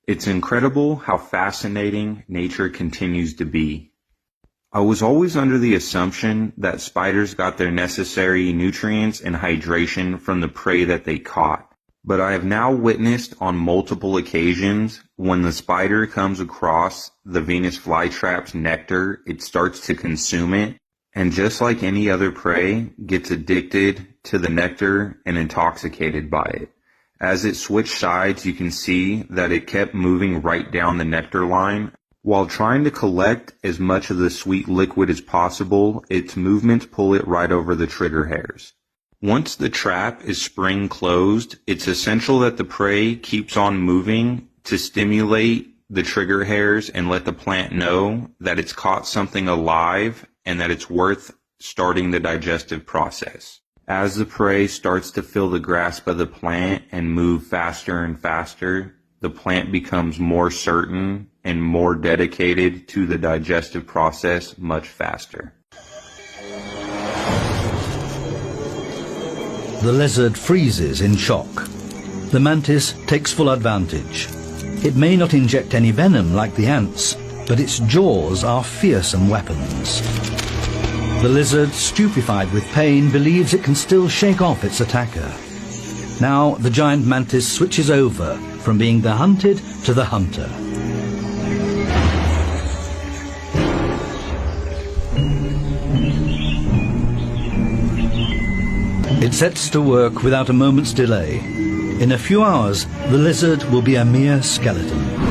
It's incredible how fascinating nature continues to be. I was always under the assumption that spiders got their necessary nutrients and hydration from the prey that they caught. But I have now witnessed on multiple occasions when the spider comes across the Venus flytrap's nectar, it starts to consume it, and just like any other prey, gets addicted to the nectar and intoxicated by it. As it switched sides, you can see that it kept moving right down the nectar line. While trying to collect as much of the sweet liquid as possible, its movements pull it right over the trigger hairs. Once the trap is spring closed, it's essential that the prey keeps on moving to stimulate the trigger hairs and let the plant know that it's caught something alive and that it's worth starting the digestive process. As the prey starts to feel the grasp of the plant and move faster and faster, the plant becomes more certain and more dedicated to the digestive process much faster. The lizard freezes in shock. The mantis takes full advantage. It may not inject any venom like the ants, but its jaws are fearsome weapons. The lizard, stupefied with pain, believes it can still shake off its attacker. Now the giant mantis switches over from being the hunted to the hunter. It sets to work without a moment's delay. In a few hours, the lizard will be a mere skeleton.